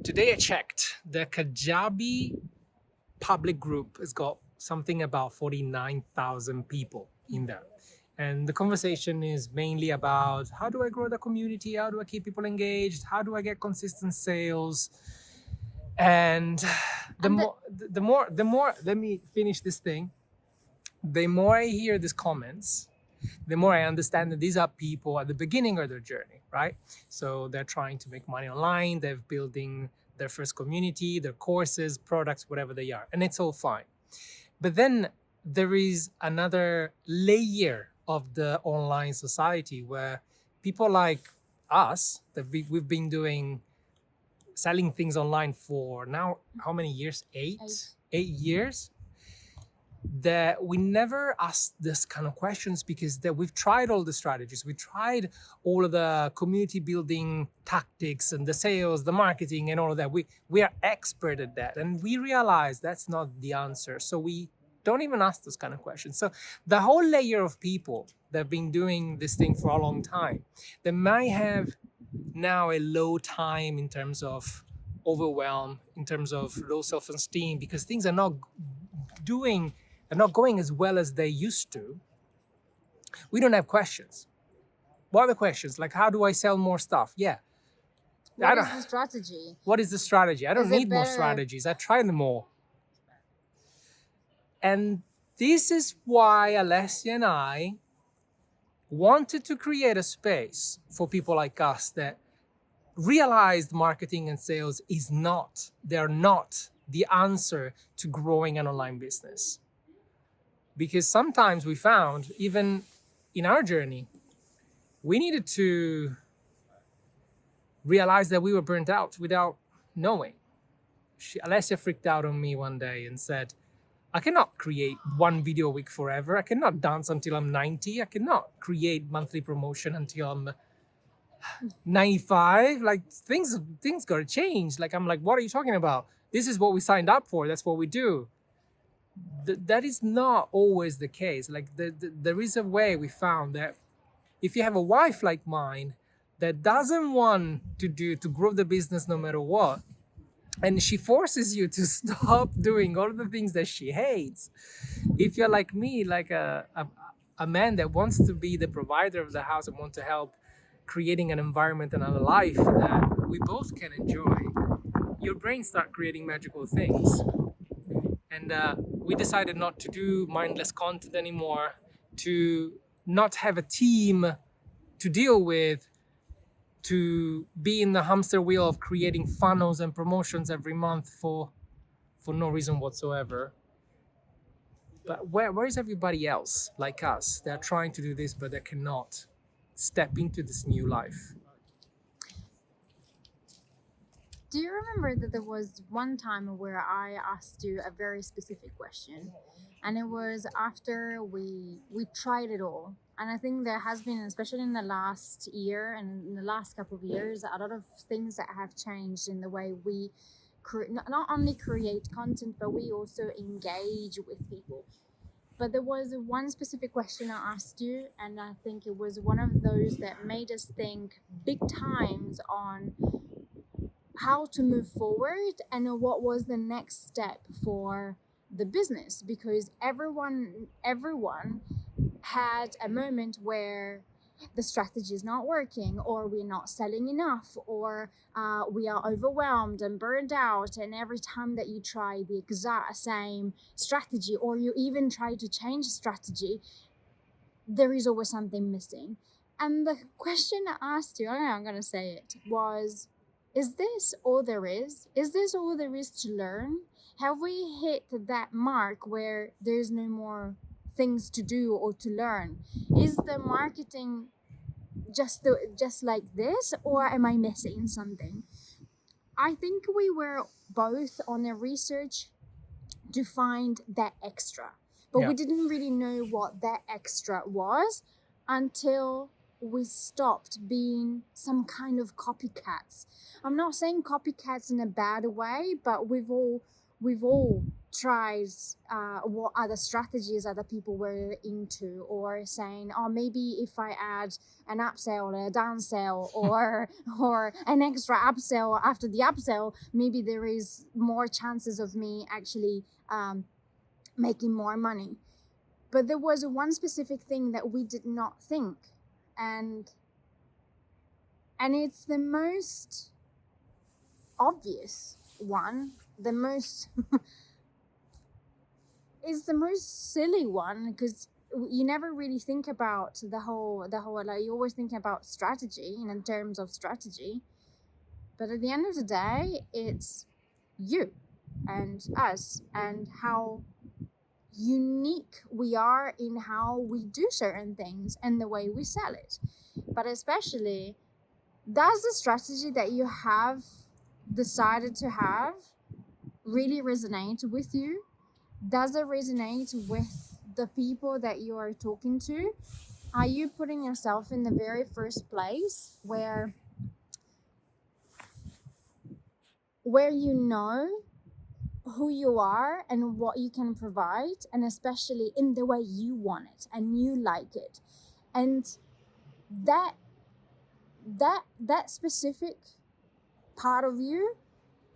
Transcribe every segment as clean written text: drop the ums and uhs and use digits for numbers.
Today I checked. The Kajabi public group has got something about 49,000 people in there. And the conversation is mainly about how do I grow the community? How do I keep people engaged? How do I get consistent sales? And the more, let me finish this thing. The more I hear these comments, the more I understand that these are people at the beginning of their journey, right? So they're trying to make money online, they're building their first community, their courses, products, whatever they are, and it's all fine. But then there is another layer of the online society where people like us, that we've been selling things online for now, how many years? Eight years. That we never ask this kind of questions because that we've tried all the strategies, we tried all of the community building tactics and the sales, the marketing and all of that. We are expert at that, and we realize that's not the answer, so we don't even ask those kind of questions. So the whole layer of people that have been doing this thing for a long time, they might have now a low time in terms of overwhelm, in terms of low self-esteem, because things are not going as well as they used to. We don't have questions. What are the questions? Like, how do I sell more stuff? Yeah. What is the strategy? What is the strategy? I don't need more strategies. I tried them all. And this is why Alessia and I wanted to create a space for people like us that realized marketing and sales they're not the answer to growing an online business. Because sometimes we found, even in our journey, we needed to realize that we were burnt out without knowing. Alessia freaked out on me one day and said, I cannot create one video a week forever. I cannot dance until I'm 90. I cannot create monthly promotion until I'm 95. Like, things gotta change. Like, I'm like, what are you talking about? This is what we signed up for. That's what we do. That is not always the case. Like, there is a way we found that if you have a wife like mine that doesn't want to grow the business no matter what, and she forces you to stop doing all the things that she hates. If you're like me, like a man that wants to be the provider of the house and want to help creating an environment and a life that we both can enjoy, your brain start creating magical things. And we decided not to do mindless content anymore, to not have a team to deal with, to be in the hamster wheel of creating funnels and promotions every month for no reason whatsoever. But where is everybody else like us? They're trying to do this, but they cannot step into this new life. Do you remember that there was one time where I asked you a very specific question, and it was after we tried it all? And I think there has been, especially in the last year and in the last couple of years, a lot of things that have changed in the way we not only create content, but we also engage with people. But there was one specific question I asked you, and I think it was one of those that made us think big times on how to move forward and what was the next step for the business, because everyone had a moment where the strategy is not working, or we're not selling enough, or we are overwhelmed and burned out, and every time that you try the exact same strategy, or you even try to change strategy, there is always something missing. And the question I asked you, I'm going to say it, was, is this all there is? Is this all there is to learn? Have we hit that mark where there's no more things to do or to learn? Is the marketing just like this, or am I missing something? I think we were both on a research to find that extra, but we didn't really know what that extra was until we stopped being some kind of copycats. I'm not saying copycats in a bad way, but we've all tried what other strategies other people were into, or saying, oh, maybe if I add an upsell, a downsell, or an extra upsell after the upsell, maybe there is more chances of me actually making more money. But there was one specific thing that we did not think, and it's the most obvious one, the most is the most silly one, because you never really think about the whole like, you're always thinking about strategy and in terms of strategy, but at the end of the day, it's you and us and how unique we are in how we do certain things and the way we sell it. But especially, does the strategy that you have decided to have really resonate with you? Does it resonate with the people that you are talking to? Are you putting yourself in the very first place where you know who you are and what you can provide, and especially in the way you want it and you like it? And that specific part of you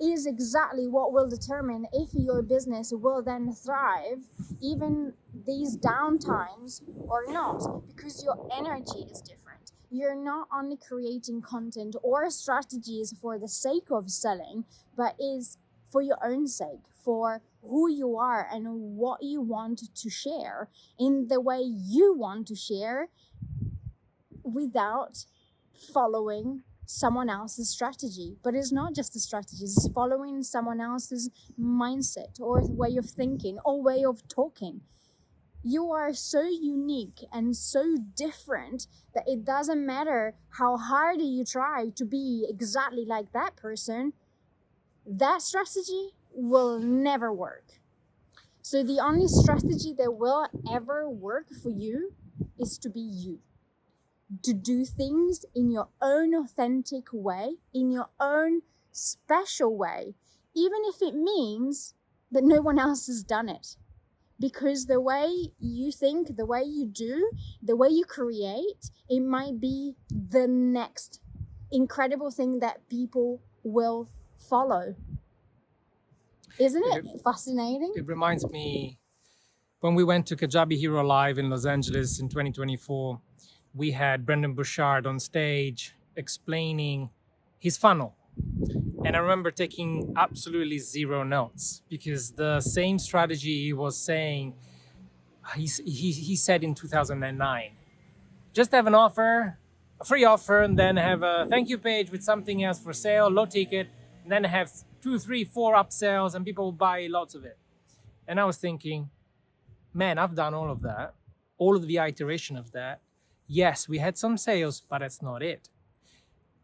is exactly what will determine if your business will then thrive even these downtimes or not, because your energy is different. You're not only creating content or strategies for the sake of selling, but is for your own sake, for who you are and what you want to share in the way you want to share, without following someone else's strategy. But it's not just a strategy, it's following someone else's mindset or way of thinking or way of talking. You are so unique and so different that it doesn't matter how hard you try to be exactly like that person, that strategy will never work. So the only strategy that will ever work for you is to be you, to do things in your own authentic way, in your own special way, even if it means that no one else has done it. Because the way you think, the way you do, the way you create, it might be the next incredible thing that people will follow. Isn't it fascinating? It reminds me when we went to Kajabi Hero Live in Los Angeles in 2024, we had Brendan Bouchard on stage explaining his funnel. And I remember taking absolutely zero notes, because the same strategy he was saying, he said in 2009, just have an offer, a free offer, and then have a thank you page with something else for sale, low ticket, and then have 2, 3, 4 upsells and people will buy lots of it. And I was thinking, man, I've done all of that, all of the iteration of that. Yes, we had some sales, but that's not it.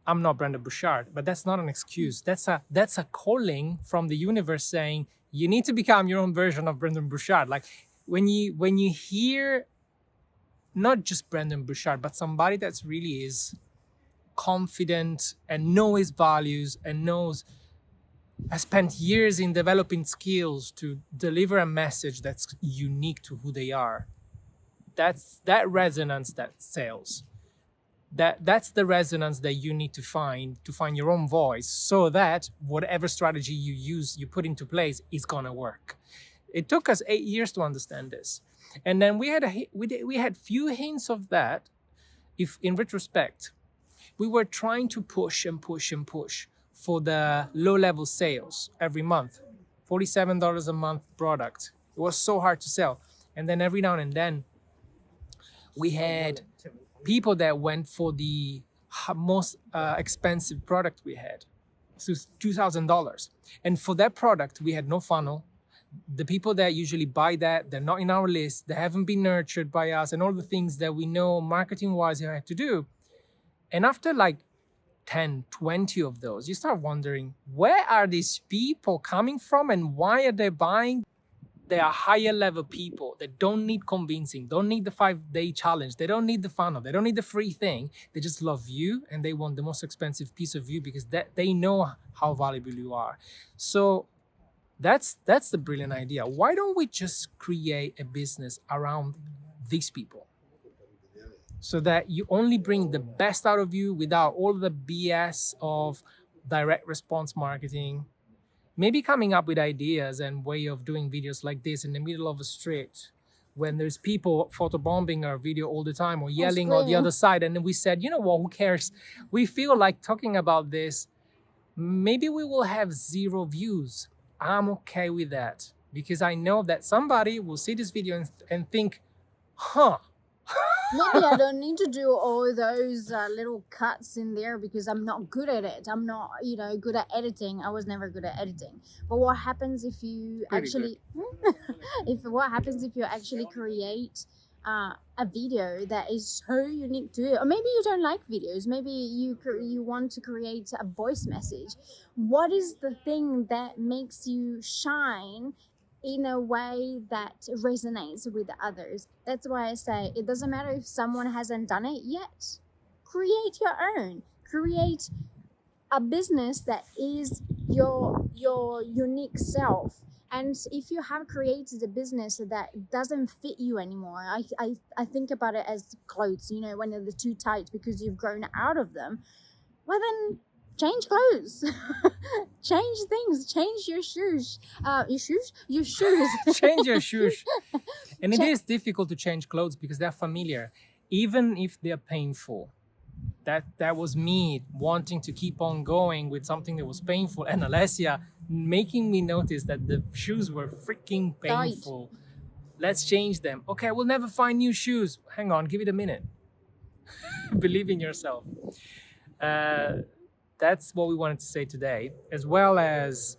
I'm not Brendan Bouchard, but that's not an excuse. That's a calling from the universe saying you need to become your own version of Brendan Bouchard. Like when you hear not just Brendan Bouchard, but somebody that's really is confident and know his values and has spent years in developing skills to deliver a message that's unique to who they are. That's that resonance that sells. That's the resonance that you need to find your own voice, so that whatever strategy you put into place is gonna work. It took us 8 years to understand this, and then we had few hints of that. If in retrospect, we were trying to push and push and push for the low-level sales every month, $47 a month product. It was so hard to sell, and then every now and then we had people that went for the most expensive product we had, so $2,000. And for that product, we had no funnel. The people that usually buy that, they're not in our list. They haven't been nurtured by us, and all the things that we know marketing-wise you had to do. And after like 10, 20 of those, you start wondering, where are these people coming from and why are they buying? They are higher level people that don't need convincing, don't need the 5-day challenge. They don't need the funnel. They don't need the free thing. They just love you and they want the most expensive piece of you because they know how valuable you are. So That's the brilliant idea. Why don't we just create a business around these people, so that you only bring the best out of you without all the BS of direct response marketing? Maybe coming up with ideas and way of doing videos like this in the middle of a street when there's people photobombing our video all the time or Or yelling on the other screaming. side. And then we said, you know what, who cares? We feel like talking about this. Maybe we will have 0 views. I'm okay with that because I know that somebody will see this video and think, huh. Maybe I don't need to do all those little cuts in there because I'm not good at it. I'm not, good at editing. I was never good at editing. But what happens if you Pretty actually, what happens if you actually create a video that is so unique to you? Or maybe you don't like videos. Maybe you want to create a voice message. What is the thing that makes you shine in a way that resonates with others? That's why I say it doesn't matter if someone hasn't done it yet. Create your own. Create a business that is your unique self. And if you have created a business that doesn't fit you anymore, I think about it as clothes, when they're too tight because you've grown out of them. Well, then change clothes. Change things. Change your shoes. Your shoes. Change your shoes. And it Cha- is difficult to change clothes because they're familiar, even if they're painful. That was me wanting to keep on going with something that was painful, and Alessia making me notice that the shoes were freaking Tight. painful. Let's change them. Okay, we'll never find new shoes. Hang on, give it a minute. Believe in yourself. That's what we wanted to say today, as well as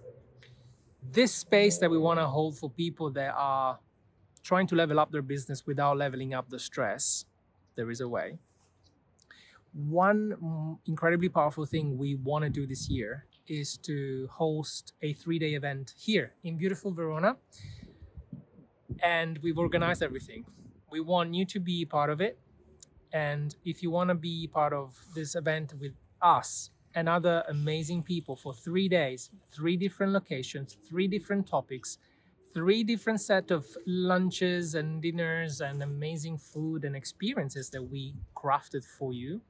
this space that we want to hold for people that are trying to level up their business without leveling up the stress. There is a way. One incredibly powerful thing we want to do this year is to host a 3-day event here in beautiful Verona. And we've organized everything. We want you to be part of it. And if you want to be part of this event with us and other amazing people for 3 days, 3 different locations, 3 different topics, 3 different set of lunches and dinners and amazing food and experiences that we crafted for you.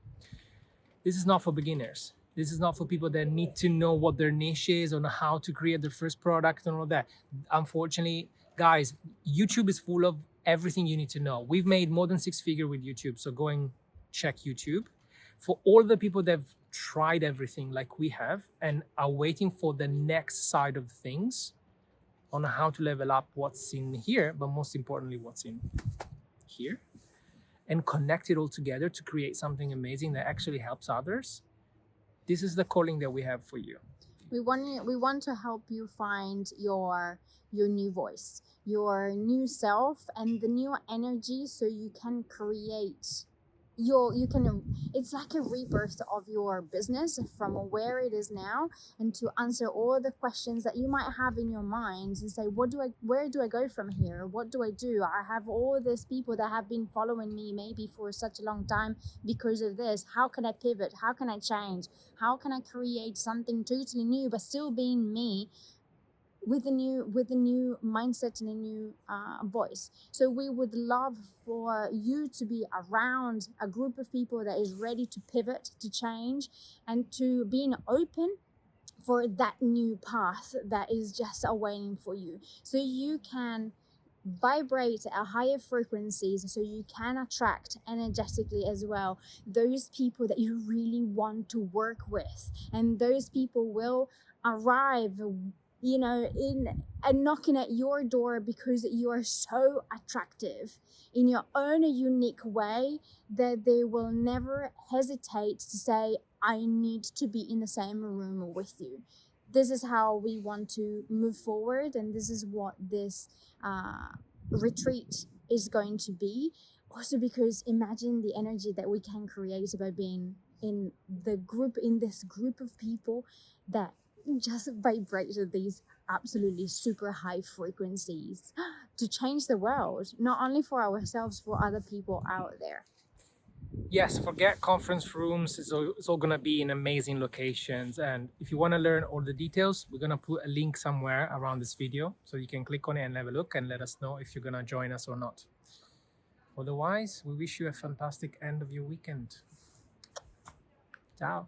This is not for beginners. This is not for people that need to know what their niche is or how to create their first product and all that. Unfortunately, guys, YouTube is full of everything you need to know. We've made more than 6-figure with YouTube, so go and check YouTube. For all the people that have tried everything like we have and are waiting for the next side of things on how to level up what's in here, but most importantly, what's in here, and connect it all together to create something amazing that actually helps others. This is the calling that we have for you. We want to help you find your new voice, your new self, and the new energy, so you can create it's like a rebirth of your business from where it is now, and to answer all the questions that you might have in your mind and say, where do I go from here? What do I do? I have all these people that have been following me maybe for such a long time because of this. How can I pivot? How can I change? How can I create something totally new but still being me, with a new mindset and a new voice? So we would love for you to be around a group of people that is ready to pivot, to change, and to being open for that new path that is just awaiting for you, so you can vibrate at higher frequencies, so you can attract energetically as well those people that you really want to work with, and those people will arrive in and knocking at your door because you are so attractive in your own unique way that they will never hesitate to say, I need to be in the same room with you. This is how we want to move forward, and this is what this retreat is going to be. Also, because imagine the energy that we can create by being in this group of people that just vibrate at these absolutely super high frequencies to change the world, not only for ourselves, for other people out there. Yes, forget conference rooms. It's all gonna be in amazing locations. And if you want to learn all the details, we're gonna put a link somewhere around this video so you can click on it and have a look and let us know if you're gonna join us or not. Otherwise, we wish you a fantastic end of your weekend. Ciao.